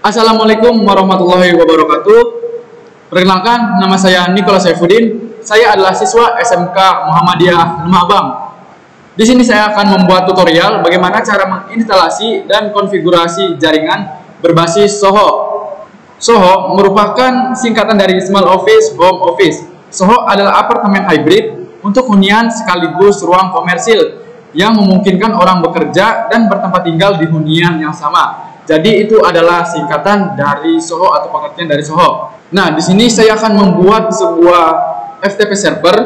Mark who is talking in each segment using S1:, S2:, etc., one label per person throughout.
S1: Assalamualaikum warahmatullahi wabarakatuh. Perkenalkan, nama saya Nikola Saifuddin. Saya adalah siswa SMK Muhammadiyah Lemah Abang. Di sini saya akan membuat tutorial bagaimana cara menginstalasi dan konfigurasi jaringan berbasis SOHO. SOHO merupakan singkatan dari Small Office Home Office. SOHO adalah apartemen hybrid untuk hunian sekaligus ruang komersil yang memungkinkan orang bekerja dan bertempat tinggal di hunian yang sama. Jadi itu adalah singkatan dari SOHO atau pengertian dari SOHO. Nah, di sini saya akan membuat sebuah FTP server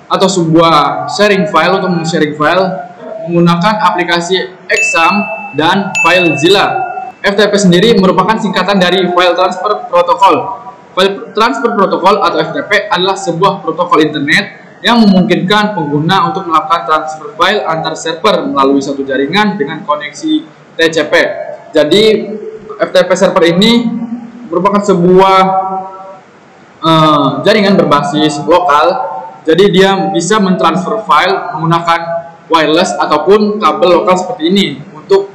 S1: atau sebuah sharing file untuk men-sharing file menggunakan aplikasi Exam dan FileZilla. FTP sendiri merupakan singkatan dari File Transfer Protocol. File Transfer Protocol atau FTP adalah sebuah protokol internet yang memungkinkan pengguna untuk melakukan transfer file antar server melalui satu jaringan dengan koneksi TCP. Jadi FTP server ini merupakan sebuah jaringan berbasis lokal. Jadi dia bisa mentransfer file menggunakan wireless ataupun kabel lokal seperti ini untuk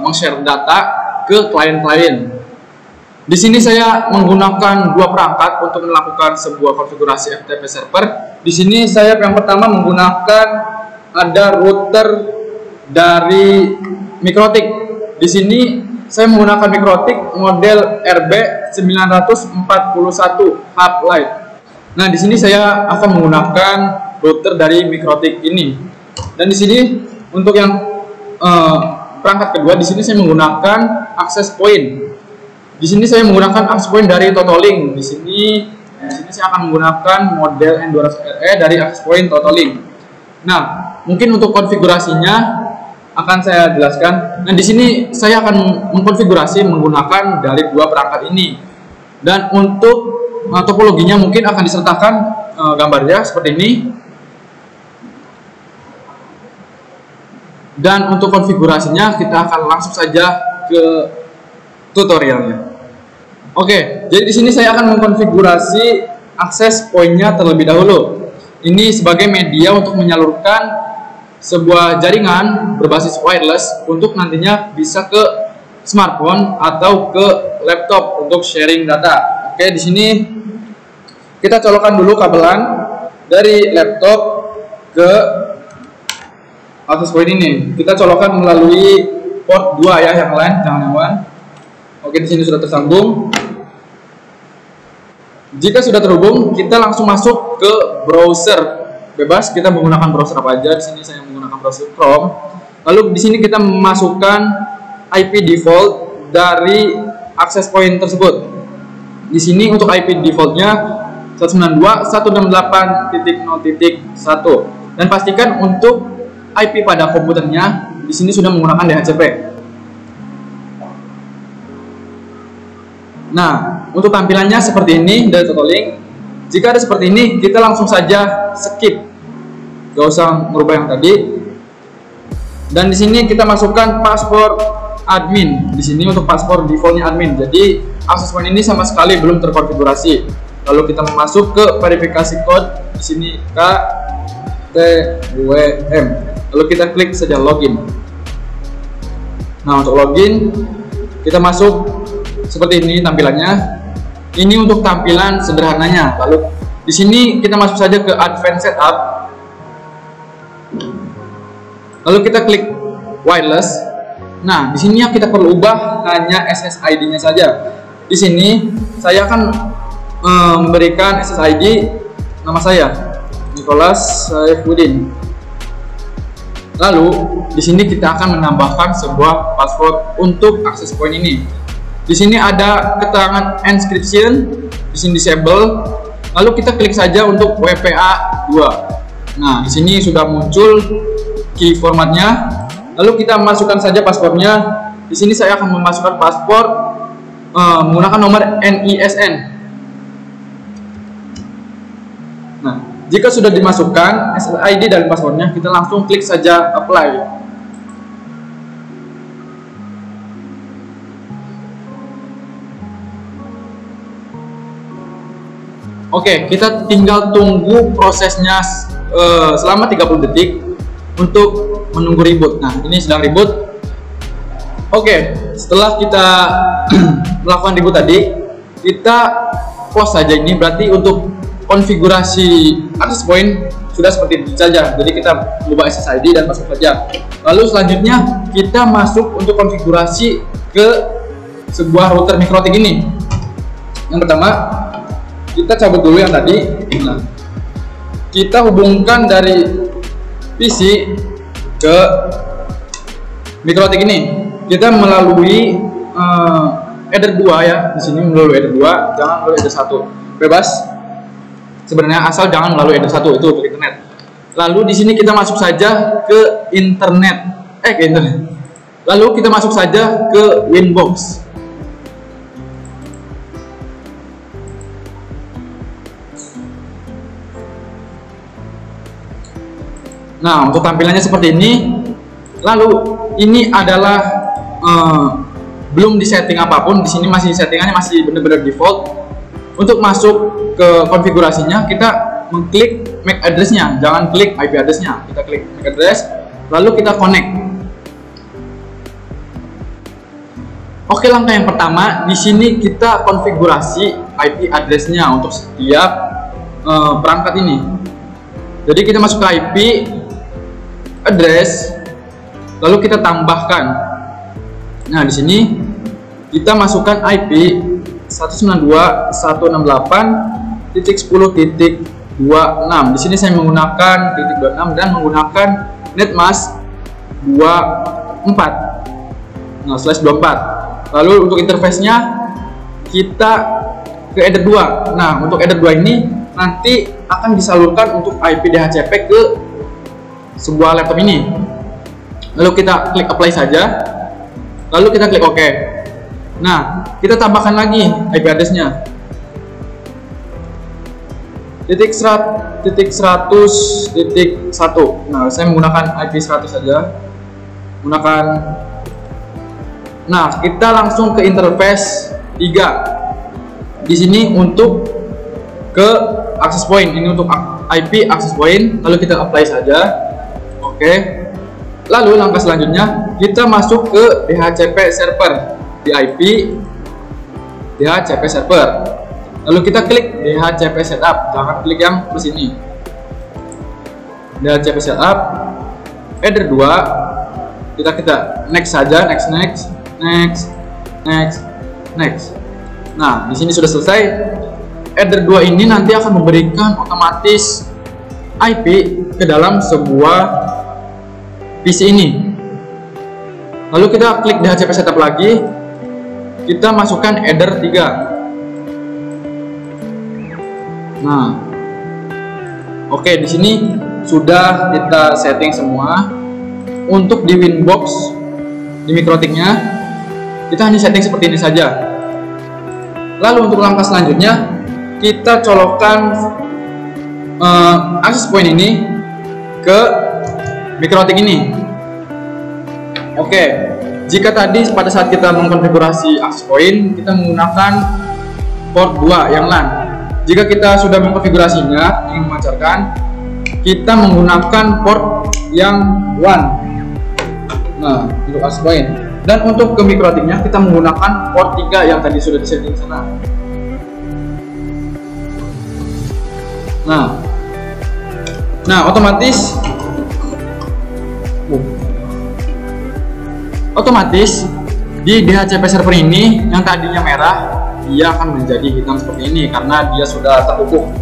S1: meng-share data ke klien-klien. Di sini saya menggunakan dua perangkat untuk melakukan sebuah konfigurasi FTP server. Di sini saya yang pertama menggunakan ada router dari Mikrotik. Di sini saya menggunakan Mikrotik model RB941 Hub Lite. Nah, di sini saya akan menggunakan router dari Mikrotik ini. Dan di sini untuk yang perangkat kedua, di sini saya menggunakan access point. Di sini saya menggunakan access point dari Totolink. Di sini saya akan menggunakan model N200RE dari access point Totolink. Nah, mungkin untuk konfigurasinya akan saya jelaskan. Nah, di sini saya akan mengkonfigurasi menggunakan dari dua perangkat ini. Dan untuk topologinya mungkin akan disertakan gambarnya seperti ini. Dan untuk konfigurasinya kita akan langsung saja ke tutorialnya. Oke, jadi di sini saya akan mengkonfigurasi akses pointnya terlebih dahulu. Ini sebagai media untuk menyalurkan sebuah jaringan berbasis wireless untuk nantinya bisa ke smartphone atau ke laptop untuk sharing data. Oke, di sini kita colokkan dulu kabelan dari laptop ke access point ini. Kita colokkan melalui port 2 ya, yang lain jangan lewat. Oke, di sini sudah tersambung. Jika sudah terhubung, kita langsung masuk ke browser. Bebas kita menggunakan browser apa aja. Di sini saya menggunakan browser Chrome. Lalu di sini kita memasukkan IP default dari access point tersebut. Di sini untuk IP defaultnya 192.168.0.1 dan pastikan untuk IP pada komputernya di sini sudah menggunakan DHCP. Nah, untuk tampilannya seperti ini dari Totolink. Jika ada seperti ini, kita langsung saja skip, gak usah merubah yang tadi. Dan di sini kita masukkan password admin. Di sini untuk password defaultnya admin. Jadi access point ini sama sekali belum terkonfigurasi. Lalu kita masuk ke verifikasi code. Di sini KTWM. Lalu kita klik saja login. Nah, untuk login kita masuk seperti ini tampilannya. Ini untuk tampilan sederhananya. Lalu di sini kita masuk saja ke advanced setup. Lalu kita klik wireless. Nah, di sini yang kita perlu ubah hanya SSID-nya saja. Di sini saya akan memberikan SSID nama saya Nikola Saifuddin. Lalu di sini kita akan menambahkan sebuah password untuk access point ini. Di sini ada keterangan encryption, di sini disable. Lalu kita klik saja untuk WPA2. Nah, di sini sudah muncul key formatnya. Lalu kita masukkan saja passwordnya. Di sini saya akan memasukkan password menggunakan nomor NISN. Nah, jika sudah dimasukkan SSID dan passwordnya, kita langsung klik saja apply. Oke, kita tinggal tunggu prosesnya selama 30 detik untuk menunggu reboot. Nah, ini sedang reboot. Oke, setelah kita melakukan reboot tadi, kita close saja ini. Berarti untuk konfigurasi access point sudah seperti itu saja. Jadi kita ubah SSID dan masuk saja. Lalu selanjutnya kita masuk untuk konfigurasi ke sebuah router MikroTik ini. Yang pertama, kita cabut dulu yang tadi. Nah, kita hubungkan dari PC ke MikroTik ini. Kita melalui header 2 ya. Di sini melalui header 2, jangan melalui header 1. Bebas. Sebenarnya asal jangan melalui header 1, itu untuk internet. Lalu di sini kita masuk saja ke internet. Ke internet. Lalu kita masuk saja ke Winbox. Nah, untuk tampilannya seperti ini. Lalu ini adalah belum disetting apapun. Di sini masih settingannya masih benar-benar default. Untuk masuk ke konfigurasinya, kita mengklik MAC address-nya, jangan klik IP address-nya. Kita klik MAC address, lalu kita connect. Oke, langkah yang pertama di sini kita konfigurasi IP address-nya untuk setiap perangkat ini. Jadi kita masuk ke IP address, lalu kita tambahkan. Nah, di sini kita masukkan IP 192.168.10.26. Di sini saya menggunakan .26 dan menggunakan netmask 24. Nah, /24. Lalu untuk interface-nya kita ke header 2. Nah, untuk header 2 ini nanti akan disalurkan untuk IP DHCP ke sebuah laptop ini. Lalu kita klik apply saja. Lalu kita klik OK. Nah, kita tambahkan lagi IP address-nya. .100.1. Nah, saya menggunakan IP 100 saja. Menggunakan. Nah, kita langsung ke interface 3. Di sini untuk ke access point. Ini untuk IP access point. Lalu kita apply saja. Oke. Lalu langkah selanjutnya kita masuk ke DHCP server di IP DHCP server. Lalu kita klik DHCP setup, jangan klik yang plus ini. DHCP setup header 2, kita next saja, next. Nah, di sini sudah selesai. Header 2 ini nanti akan memberikan otomatis IP ke dalam sebuah PC ini. Lalu kita klik DHCP setup lagi. Kita masukkan header 3. Nah, oke, di sini sudah kita setting semua. Untuk di Winbox, di MikroTik-nya, kita hanya setting seperti ini saja. Lalu untuk langkah selanjutnya, kita colokkan access point ini ke MikroTik ini. Oke, jika tadi pada saat kita mengkonfigurasi access point, kita menggunakan port 2 yang LAN. Jika kita sudah mengkonfigurasinya, ingin memancarkan, kita menggunakan port yang WAN. Nah, untuk access point. Dan untuk ke MikroTik-nya, kita menggunakan port 3 yang tadi sudah disetting sana. Nah, otomatis di DHCP server ini yang tadinya merah, dia akan menjadi hitam seperti ini karena dia sudah terhubung.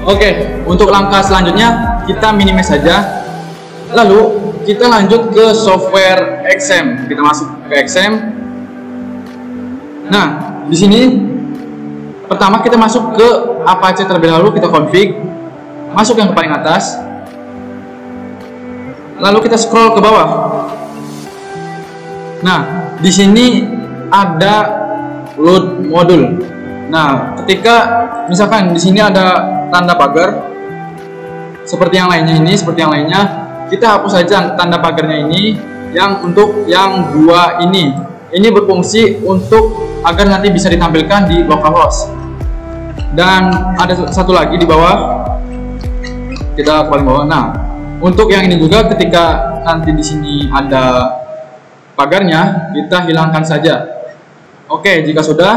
S1: Oke, untuk langkah selanjutnya kita minimize saja. Lalu kita lanjut ke software XM. Kita masuk ke XM. Nah, di sini pertama kita masuk ke Apache terlebih dahulu, kita config. Masuk yang paling atas. Lalu kita scroll ke bawah. Nah, di sini ada load modul. Nah, ketika misalkan di sini ada tanda pagar seperti yang lainnya kita hapus saja tanda pagarnya ini. Yang untuk yang 2 ini berfungsi untuk agar nanti bisa ditampilkan di localhost. Dan ada satu lagi di bawah, kita paling bawah. Nah, untuk yang ini juga ketika nanti di sini ada pagarnya kita hilangkan saja. Oke, jika sudah,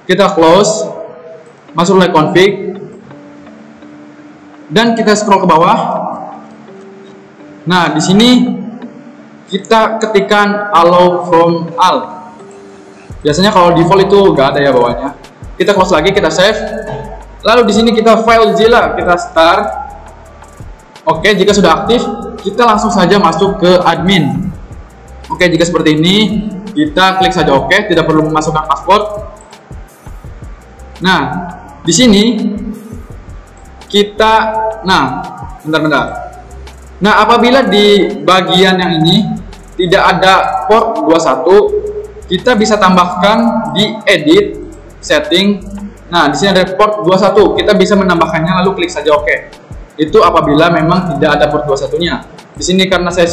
S1: kita close, masuk lagi config, dan kita scroll ke bawah. Nah, di sini kita ketikkan allow from all. Biasanya kalau default itu nggak ada ya bawahnya. Kita close lagi, kita save. Lalu di sini kita FileZilla, kita start. Oke, jika sudah aktif, kita langsung saja masuk ke admin. Oke, jika seperti ini, kita klik saja OK, tidak perlu memasukkan password. Nah, di sini kita, bentar. Nah, apabila di bagian yang ini tidak ada port 21, kita bisa tambahkan di edit setting. Nah, di sini ada port 21, kita bisa menambahkannya, lalu klik saja OK. Itu apabila memang tidak ada port 21-nya. Di sini karena saya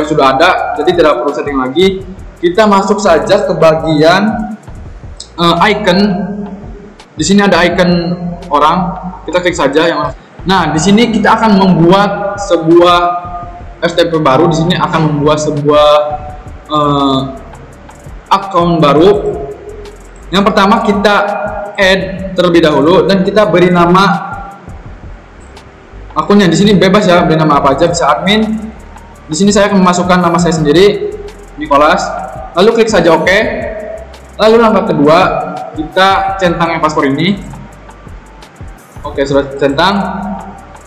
S1: sudah ada, jadi tidak perlu setting lagi. Kita masuk saja ke bagian icon. Di sini ada icon orang, kita klik saja yang. Nah, di sini kita akan membuat sebuah FTP baru. Di sini akan membuat sebuah account baru. Yang pertama kita add terlebih dahulu dan kita beri nama akunnya. Di sini bebas ya, beri nama apa aja, bisa admin. Di sini saya akan memasukkan nama saya sendiri, Nicholas. Lalu klik saja OK. Lalu langkah kedua, kita centang yang paspor ini. Oke, sudah centang.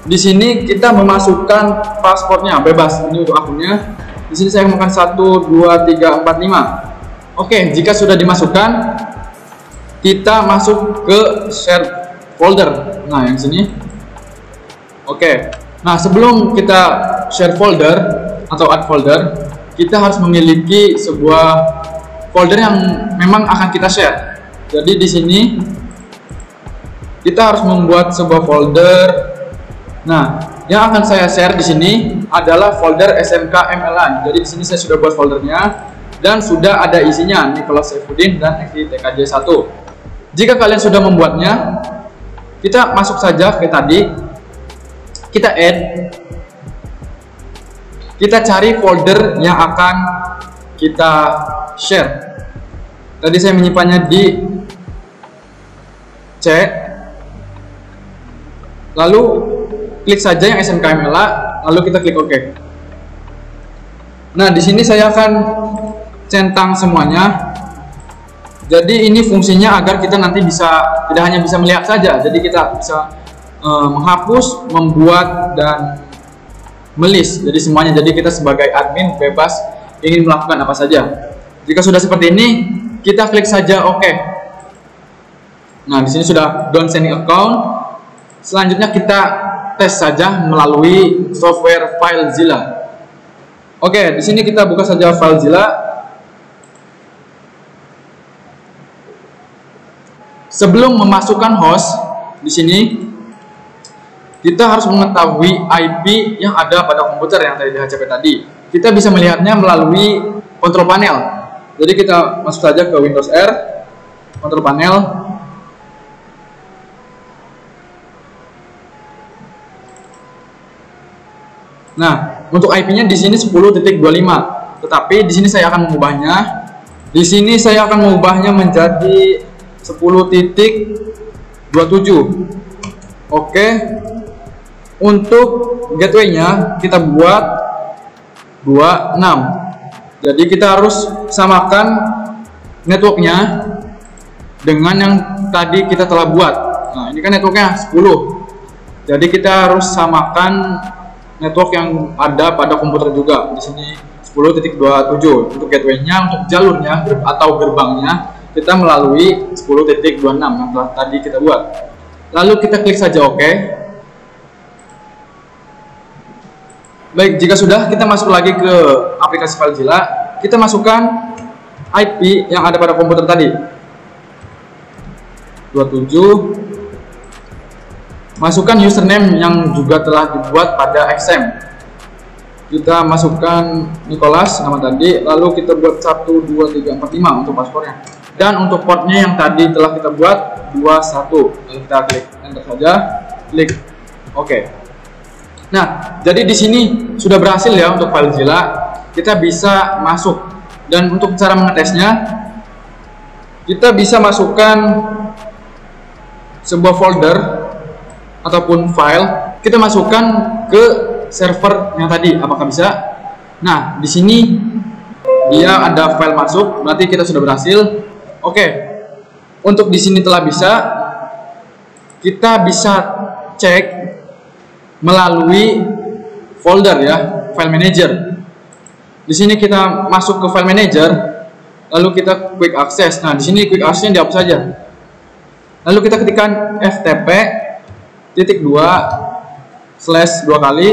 S1: Di sini kita memasukkan paspornya, bebas. Ini untuk akunnya. Di sini saya memasukkan 1, 2, 3, 4, 5. Oke, jika sudah dimasukkan, kita masuk ke share folder. Nah, yang sini. Oke. Nah, sebelum kita share folder atau add folder, kita harus memiliki sebuah folder yang memang akan kita share. Jadi di sini kita harus membuat sebuah folder. Nah, yang akan saya share di sini adalah folder SMK MLA. Jadi di sini saya sudah buat foldernya dan sudah ada isinya, Nicholas Saifuddin dan TKJ 1. Jika kalian sudah membuatnya, kita masuk saja ke tadi, kita add, kita cari folder yang akan kita share. Tadi saya menyimpannya di C, lalu klik saja yang SMKMLA, lalu kita klik OK. Nah, di sini saya akan centang semuanya. Jadi ini fungsinya agar kita nanti tidak hanya bisa melihat saja, jadi kita bisa menghapus, membuat, dan melist. Jadi semuanya. Jadi kita sebagai admin bebas ingin melakukan apa saja. Jika sudah seperti ini, kita klik saja OK. Nah, di sini sudah done sending account. Selanjutnya kita tes saja melalui software FileZilla. Oke, di sini kita buka saja FileZilla. Sebelum memasukkan host, di sini kita harus mengetahui IP yang ada pada komputer yang tadi di HCP tadi. Kita bisa melihatnya melalui control panel. Jadi kita masuk saja ke Windows R, control panel. Nah, untuk IP-nya di sini 10.25. Tetapi di sini saya akan mengubahnya. Di sini saya akan mengubahnya menjadi 10.27. Oke. Untuk gateway-nya kita buat 26. Jadi kita harus samakan networknya dengan yang tadi kita telah buat. Nah, ini kan networknya 10. Jadi kita harus samakan network yang ada pada komputer juga. Di sini 10.27 untuk gateway-nya. Untuk jalurnya atau gerbangnya kita melalui 10.26 yang telah tadi kita buat. Lalu kita klik saja OK. Baik, jika sudah, kita masuk lagi ke aplikasi FileZilla. Kita masukkan IP yang ada pada komputer tadi, 27. Masukkan username yang juga telah dibuat pada XM. Kita masukkan Nicholas, nama tadi. Lalu kita buat 1, 2, 3, 4, 5 untuk paspornya. Dan untuk portnya yang tadi telah kita buat 21. Lalu kita klik enter saja, klik OK. Nah, jadi di sini sudah berhasil ya untuk FileZilla. Kita bisa masuk Dan untuk cara mengetesnya, kita bisa masukkan sebuah folder ataupun file, kita masukkan ke server yang tadi. Apakah bisa? Nah, di sini dia ada file masuk, berarti kita sudah berhasil. Oke, untuk di sini telah bisa, kita bisa cek melalui folder ya, file manager. Di sini kita masuk ke file manager, lalu kita quick access. Nah, di sini quick access-nya dihapus saja. Lalu kita ketikkan ftp:/2 kali,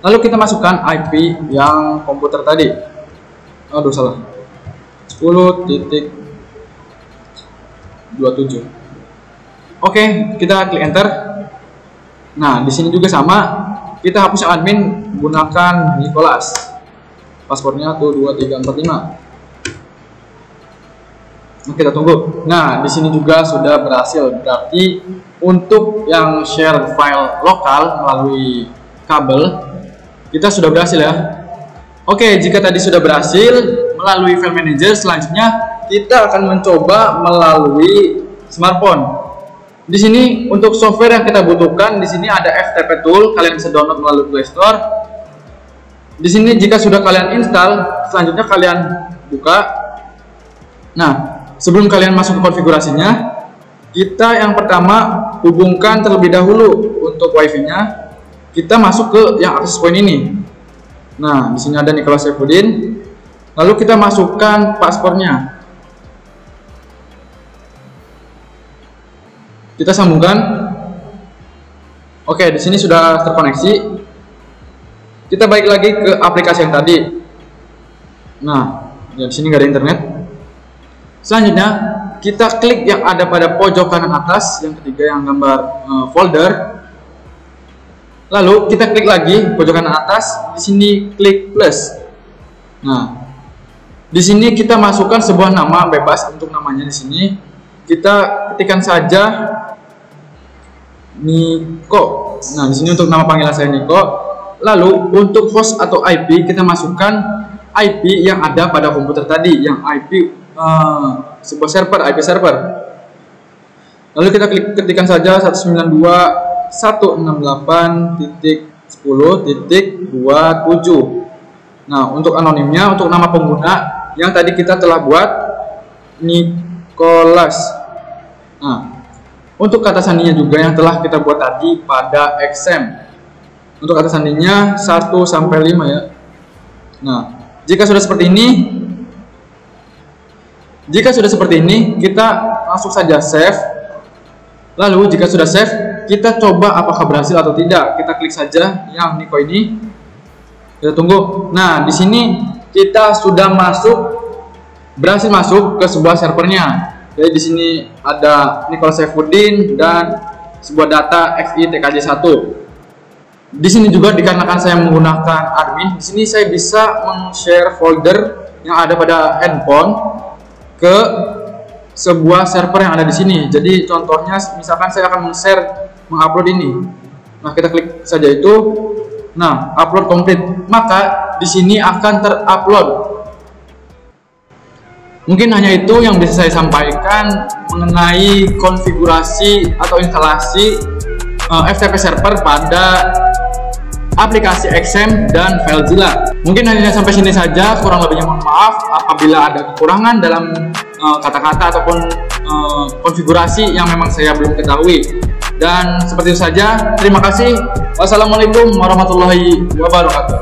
S1: lalu kita masukkan IP yang komputer tadi. Aduh, salah. 10.27. Oke, kita klik enter. Nah, di sini juga sama, kita hapus yang admin menggunakan Nicholas. Paspornya tuh 2345. Nah, kita tunggu. Nah, di sini juga sudah berhasil. Berarti untuk yang share file lokal melalui kabel, kita sudah berhasil ya. Oke, jika tadi sudah berhasil melalui file manager, selanjutnya kita akan mencoba melalui smartphone. Di sini untuk software yang kita butuhkan, di sini ada FTP Tool, kalian bisa download melalui Play Store. Di sini jika sudah kalian install, selanjutnya kalian buka. Nah, sebelum kalian masuk ke konfigurasinya, kita yang pertama hubungkan terlebih dahulu untuk wifi-nya. Kita masuk ke yang access point ini. Nah, di sini ada Nicholas Saifuddin. Lalu kita masukkan paspornya. Kita sambungkan. Oke, di sini sudah terkoneksi. Kita balik lagi ke aplikasi yang tadi. Nah, ya di sini nggak ada internet. Selanjutnya, kita klik yang ada pada pojok kanan atas, yang ketiga yang gambar folder. Lalu kita klik lagi pojok kanan atas, di sini klik plus. Nah, di sini kita masukkan sebuah nama bebas. Untuk namanya di sini kita ketikkan saja Niko. Nah, di sini untuk nama panggilan saya Niko. Lalu untuk host atau IP kita masukkan IP yang ada pada komputer tadi, yang IP sebuah server, IP server. Lalu kita ketikkan saja 192.168.10.27. Nah, untuk anonimnya, untuk nama pengguna yang tadi kita telah buat Nicholas. Nah, untuk kata sandinya juga yang telah kita buat tadi pada XM. Untuk kata sandinya 1 sampai 5 ya. Nah, jika sudah seperti ini, kita langsung saja save. Lalu jika sudah save, kita coba apakah berhasil atau tidak. Kita klik saja yang Niko ini. Kita tunggu. Nah, di sini kita sudah berhasil masuk ke sebuah servernya. Jadi di sini ada Nicholas Saifuddin dan sebuah data XI-TKJ1. Di sini juga dikarenakan saya menggunakan admin, di sini saya bisa men-share folder yang ada pada handphone ke sebuah server yang ada di sini. Jadi contohnya, misalkan saya akan mengupload ini. Nah, kita klik saja itu. Nah, upload complete. Maka di sini akan terupload. Mungkin hanya itu yang bisa saya sampaikan mengenai konfigurasi atau instalasi FTP server pada aplikasi XM dan FileZilla. Mungkin hanya sampai sini saja, kurang lebihnya mohon maaf apabila ada kekurangan dalam kata-kata ataupun konfigurasi yang memang saya belum ketahui. Dan seperti itu saja, terima kasih. Wassalamualaikum warahmatullahi wabarakatuh.